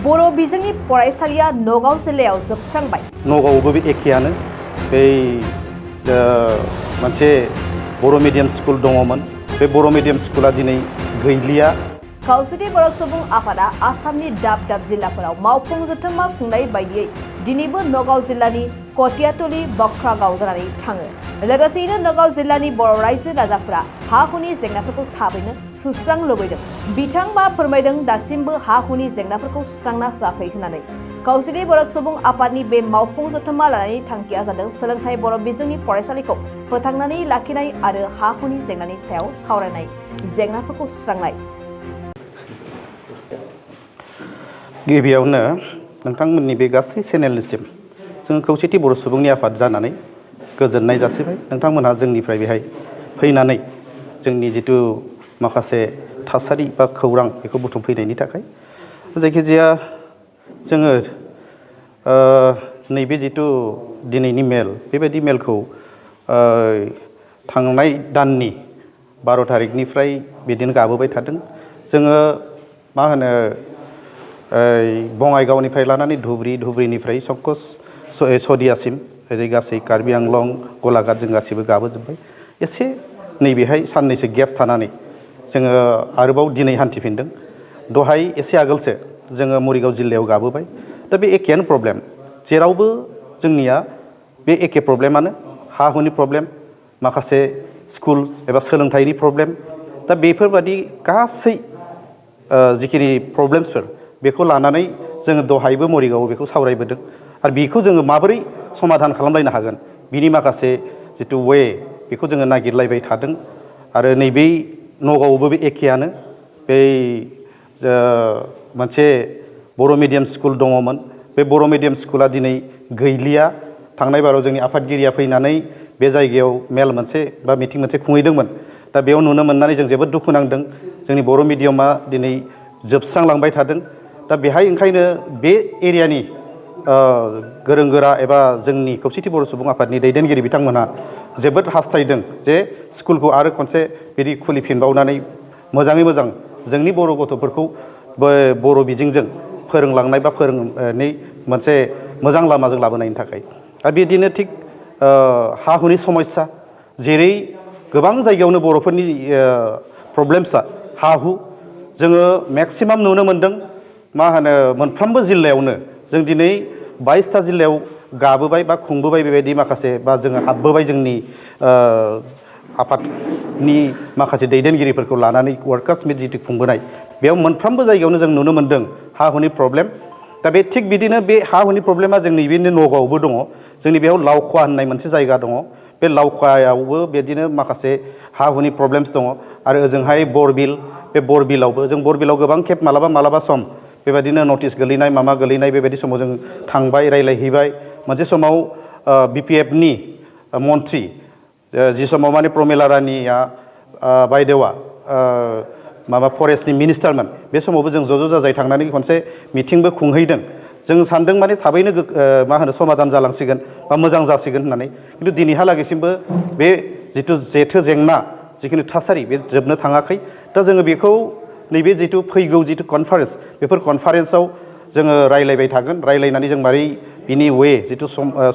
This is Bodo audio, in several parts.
बर' बिजोंनि फरायसालिया नगाव जिल्लायाव जोबस्रांबाय। नगावआवबो बे एखेयानो बै मोनसे बर' मिडियाम स्कुल दङमोन बे बर' मिडियाम स्कुला दिनै गैलिया। खौसेथि बर' सुबुं आफादा आसामनि दाब दाब जिल्लाफोराव मावफुं जथुम्मा खुंनाय बायदियै दिनैबो नगाव जिल्लानि कथियातली बाख्रा गाव जानानै थाङो। लोगोसेयैनो नगाव जिल्लानि बर' रायजो राजाफोरा हा हुनि जेंनाफोरखौ थाबैनो सुस्रां लुबैदों। बिथांमोना फोरमायदों दासिमबो हा हुनि जेंनाफोरखौ सुस्रांना होआखै होननानै। खौसेथि बर' सुबुं आफादनि बे मावफुं जथुम्मा लानायनि थांखिया जादों सोलोंथाइ बर' बिजोंनि फरायसालिखौ फोथांनानै लाखिनाय आरो हा हुनि जेंनानि सायाव सावरायनाय, जेंनाफोरखौ सुस्रांनाय। गिबियावनो नोंथांमोननि बे गासै चेनेलनिसिम जों खौसेथि बर' सुबुंनि आफाद जानानै गोजोननाय जासिबाय। नोंथांमोनहा जोंनिफ्राय बेहाय फैनानै जोंनि जिथु माखासे थासारि बा खौरां बेखौ बुथुमफैनायनि थाखाय। जायखिजाया जोङो नैबे जिथु दिनैनि मेल बेबायदि मेलखौ थांनाय दाननि 12 थारिखनिफ्राय बिदिनो गाबोबाय थादों। जोङो मा होनो बङाइगावनिफ्राय लानानै धुबुरी, धुबुरीनिफ्राय संकस सदियासिम ओरै गासै कार्बि आंलं, गलाघाट जों गासैबो गाबोजोब्बाय। एसे नैबेहाय साननैसो गेप थानानै जोङो आरोबाव दिनै हान्थिफिनदों। दहाय एसे आगोलसो जोङो मरिगाव जिल्लायाव गाबोबाय। दा बे एखेयानो प्रब्लेम, जेरावबो जोंनिया बे एखे प्रब्लेमानो, हा हुनि प्रब्लेम, माखासे स्कुल एबा सोलोंथाइनि प्रब्लेम। दा बेफोरबादि गासै जिखिनि प्रब्लेम्सफोर बेखौ लानानै जोङो दहायबो मरिगावआव बेखौ सावरायबोदों आरो बेखौ जोङो माबोरै समाधान खालामलायनो हागोन बिनि माखासे जिथु वे बेखौ जोङो नागिरलायबाय थादों। आरो नैबे नगावआवबो बे एखेयानो बै मोनसे बर' मिडियाम स्कुल दङमोन बे बर' मिडियाम स्कुला दिनै गैलिया। थांनाय बाराव जोंनि आफादगिरिया फैनानै बे जायगायाव मेल मोनसे बा मिटिं मोनसे खुंहैदोंमोन। दा बेयाव नुनो मोननानै जों जोबोद दुखु नांदों। जोंनि बर' मिडियामा दिनै जोबस्रांलांबाय थादों। दा बेहाय ओंखायनो बे एरियानि गोरों गोरा एबा जोंनि खौसेथि बर' सुबुं आफादनि दैदेनगिरि बिथांमोनहा जोबोद हास्थायदों जे स्कुलखौ आरो खनसे बिदि खुलिफिनबावनानै मोजाङै मोजां जोंनि बर' गथ'फोरखौ बर' बिजोंजों फोरोंलांनाय बा फोरोंनानै मोनसे मोजां लामाजों लाबोनायनि थाखाय। आरो बिदिनो थिग हा हुनि समस्या, जेरै गोबां जायगायावनो बर'फोरनि प्रब्लेम्सआ हा हु। जोङो मेक्सिमाम नुनो मोनदों मा होनो मोनफ्रोमबो जिल्लायावनो जों दिनै 22टा जिल्लायाव गाबोबाय बा खुंबोबाय बेबायदि माखासे बा जोङो हाबबोबाय जोंनि आफादनि माखासे दैदेनगिरिफोरखौ लानानै वार्कार्स मिट जिथु खुंबोनाय बेयाव मोनफ्रोमबो जायगायावनो जों नुनो मोन्दों हा हुनि प्रब्लेम। दा बे थिग बिदिनो बे हा हुनि प्रब्लेमा जोंनि बे नगावआवबो दङ। जोंनि बेयाव लावखवा होननाय मोनसे जायगा दङ। बे लावखवायावबो बिदिनो माखासे हा हुनि प्रब्लेम्स दङ। आरो ओजोंहाय बरबिल, बे बरबिलावबो जों बरबिलाव गोबां खेब मालाबा सम बेबायदिनो नटिस गोलैनाय माबा गोलैनाय बेबायदि समाव जों थांबाय, रायज्लायहैबाय। मोनसे समाव BPFनि मन्थ्रि जि समाव माने प्रमिला रानिया बायदेवा माबा फरेस्टनि मिनिस्टारमोन, बे समावबो जों ज' जाजाय थांनानै खनसे मिटिंबो खुंहैदों। जों सानदों माने थाबैनो मा होनो समाधान जालांसिगोन बा मोजां जासिगोन होननानै। खिन्थु दिनैहालागैसिमबो बे जिथु जेथो जेंना जिखिनि थासारि बे जोबनो थाङाखै। दा जोङो बेखौ नैबे जिथु फैगौ जिथु कनफारेन्स, बेफोर कनफारेन्सआव जोङो रायज्लायबाय थागोन। रायज्लायनानै जों मारै बिनि वे जिथु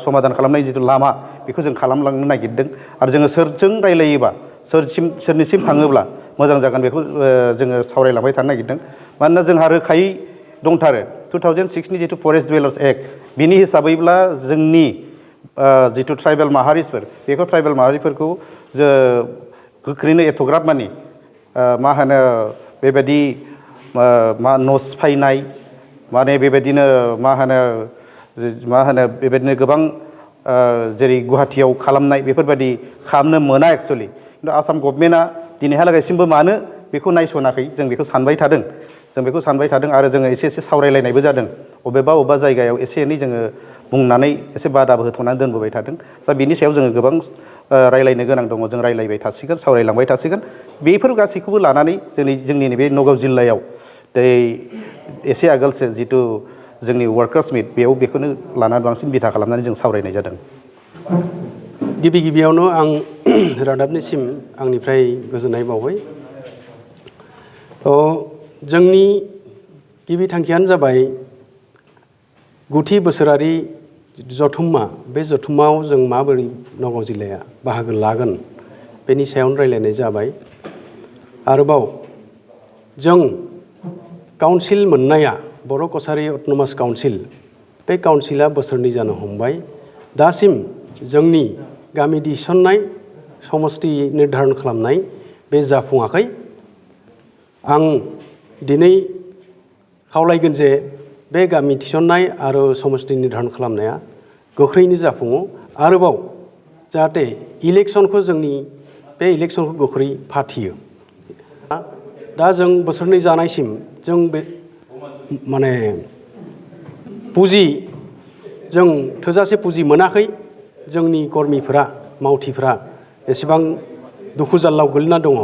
समाधान खालामनाय जिथु लामा बेखौ जों खालामलांनो नागिरदों। आरो जोङो सोरजों रायज्लायोबा सोरनिसिम थाङोब्ला मोजां जागोन बेखौ जोङो सावरायलांबाय थानो नागिरदों। मानोना जोंहा रोखायै दंथारो 2006नि जिथु फरेस्ट डुवेलार्स एक्ट, बिनि हिसाबैब्ला जोंनि जिथु ट्राइबेल माहारिफोर, बेखौ ट्राइबेल माहारिफोरखौ गोख्रैनो एथ'ग्राब मानि मा होनो बेबायदि न' सिफायनाय, माने बेबायदिनो मा होनो बेबायदिनो गोबां जेरै गुवाहाटियाव खालामनाय बेफोरबायदि खालामनो मोना एक्सुवेलि। खिन्थु आसाम गभर्नमेन्टआ दिनैहालागैसिमबो मानो बेखौ नायस'नाखै जों बेखौ सानबाय थादों। आरो जोङो एसे सावरायलायनायबो जादों। अबेबा जायगायाव एसे एनै जोङो बुंनानै एसे बादाबो होथ'नानै दोनबोबाय थादों। दा बिनि सायाव जोङो गोबां रायलायनो गोनां दङ। जों रायलायबाय थासिगोन, सावरायलांबाय थासिगोन। बेफोर गासैखौबो लानानै जोंनि नैबे नगाव जिल्लायाव एसे आगोलसो जिथु जोंनि वार्कार्स मिट, बेयाव बेखौनो लानानै बांसिन बिथा खालामनानै जों सावरायनाय जादों। गिबियावनो आं रादाबनिसिम आंनिफ्राय गोजोननाय बावबाय। जोंनि गिबि थांखियानो जाबाय गुथि बोसोरारि जथुम्मा बे जथुम्मायाव जों माबोरै नगाव जिल्लाया बाहागो लागोन बेनि सायावनो रायलायनाय जाबाय। आरोबाव जों काउन्सिल मोननाया बर' कछारी अट'नमास काउन्सिल बे काउन्सिला बोसोरनै जानो हमबाय। दासिम जोंनि गामि थिसननाय समस्ति निर्धारण खालामनाय बे जाफुङाखै। आं दिनै खावलायगोन जे बे गामि थिसननाय आरो समस्ति निर्धारण खालामनाया गोख्रैनो जाफुङो। आरोबाव जाहाथे इलेक्सनखौ जोंनि बे इलेक्सनखौ गोख्रै फाथियो। दा जों बोसोरनै जानायसिम जों बे माने जों थोजासे पुँजी मोनाखै। जोंनि कर्मिफोरा मावथिफोरा एसेबां दुखु जाल्लायाव गोलैना दङ।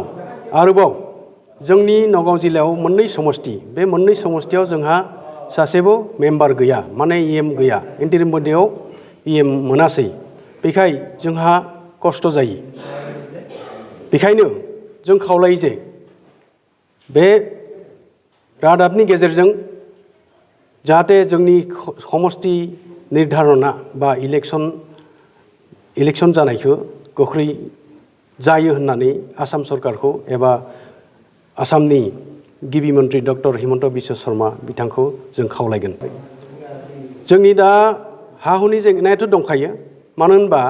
आरोबाव जोंनि नगाव जिल्लायाव मोननै समस्ति, बे मोननै समस्तियाव जोंहा सासेबो मेम्बार गैया, माने इएम गैया। इन्टारिम बडियाव इएम मोनासै, बेखाय जोंहा खस्थ' जायो। बेखायनो जों खावलायो जे बे रादाबनि गेजेरजों जाहाथे जोंनि समस्ति निर्धारणा बा इलेक्सन जानायखौ गोख्रै जायो होननानै आसाम सरकारखौ एबा आसामनि गिबि मन्त्रि डक्टर हिमन्त बिश्व शर्मा बिथांखौ जों खावलायगोन। जोंनि दा हा हुनि जेंनायाथ' दंखायो, मानो होनबा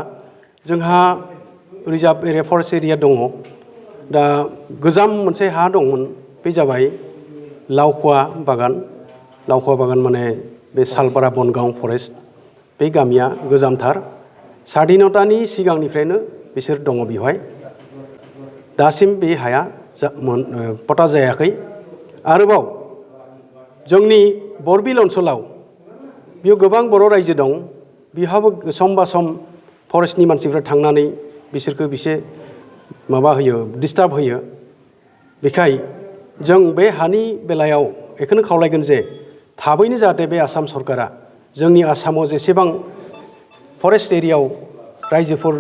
जोंहा रिजार्भ एरिया फरेस्ट एरिया दङ। दा गोजाम मोनसे हा दंमोन, बे जाबाय लावखुवा बागान माने बे सालपारा बनगाव फरेस्ट। बे गामिया गोजामथार, स्वाधीनतानि सिगांनिफ्रायनो बिसोर दङ बेवहाय। दासिम बे हाया पटा जायाखै। आरोबाव जोंनि बरबिल ओनसोलाव बेयाव गोबां बर' रायजो दं। बेहाबो सम बा सम फरेस्टनि मानसिफ्रा थांनानै बिसोरखौ माबा होयो, डिस्टार्ब होयो। बेखाय जों बे हानि बेलायाव बेखौनो खावलायगोन जे थाबैनो जाहाथे बे आसाम सरकारा जोंनि आसामाव जेसेबां फरेस्ट एरियायाव रायजोफोर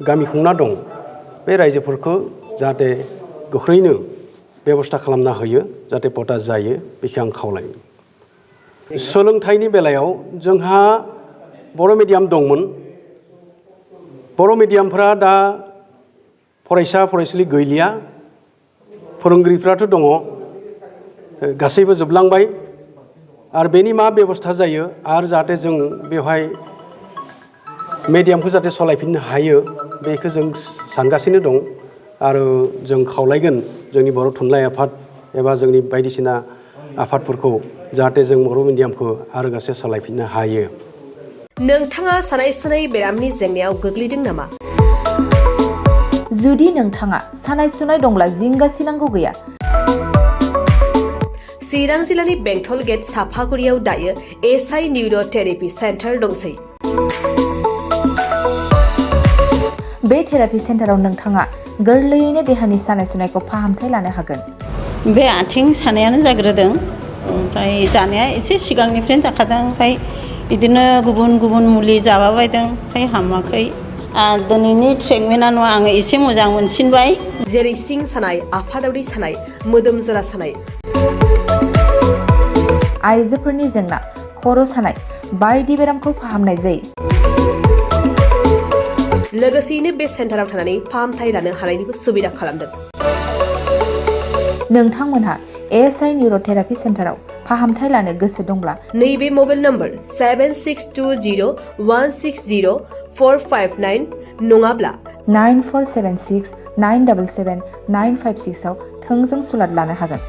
गामि खुंना दं, बे रायजोफोरखौ जाहाथे गोख्रैनो बेबस्था खालामना होयो, जाहाथे पटा जायो, बेखौ आं खावलायो। सोलोंथाइनि बेलायाव जोंहा बर' मिडियाम दंमोन। बर' मिडियामफ्रा दा फरायसुलि गैलिया। फोरोंगिरिफ्राथ' दङ, गासैबो जोबलांबाय। आरो बेनि मा बेबस्था जायो, आरो जाहाथे जों बेवहाय मिडियामखौ जाहाथे सालायफिननो हायो, बेखौ जों सानगासिनो दं। आरो जों खावलायगोन जोंनि बर' थुनलाइ आफाद एबा जोंनि बायदिसिना आफादफोरखौ जाहाथे जों बर' मिडियामखौ आरो गासै सालायफिननो हायो। नोंथाङा सानाय सुनाय बेरामनि जेंनायाव गोग्लैदों नामा? जुदि नोंथाङा सानाय सुनाय दंब्ला जिंगासिनांगौ गैया। चिरां जिल्लानि बेंटल गेट साफागुरियाव दायो एसआइ निउर' थेरापि सेन्टार दंसै। बे थेरापि सेन्टाराव नोंथाङा गोरलैयैनो देहानि सानाय सुनायखौ फाहामथाय लानो हागोन। बे आथिं सानायानो जाग्रोदों, ओमफ्राय जानाया एसे सिगांनिफ्रायनो जाखादों। ओमफ्राय बिदिनो गुबुन मुलि जाबाबायदों, ओमफ्राय हामाखै। दिनैनि ट्रिटमेन्टआ आङो एसे मोजां मोनसिनबाय। जेरै सिं सानाय, आफादावरि सानाय, मोदोम जरा सानाय, आइजोफोरनि जेंना, खर' सानाय बायदि बेरामखौ फाहामनाय जायो। लोगोसेयैनो बे सेन्टाराव थानानै फाहामथाय लानो हानायनिबो सुबिदा खालामदों। नोंथांमोनहा एसआइ निउर' थेरापि सेन्टाराव फाहामथाय लानो गोसो दंब्ला नैबे मबाइल नम्बर 7620160459 नङाब्ला 9476977956 आव थोंजों सुलाद लानो हागोन।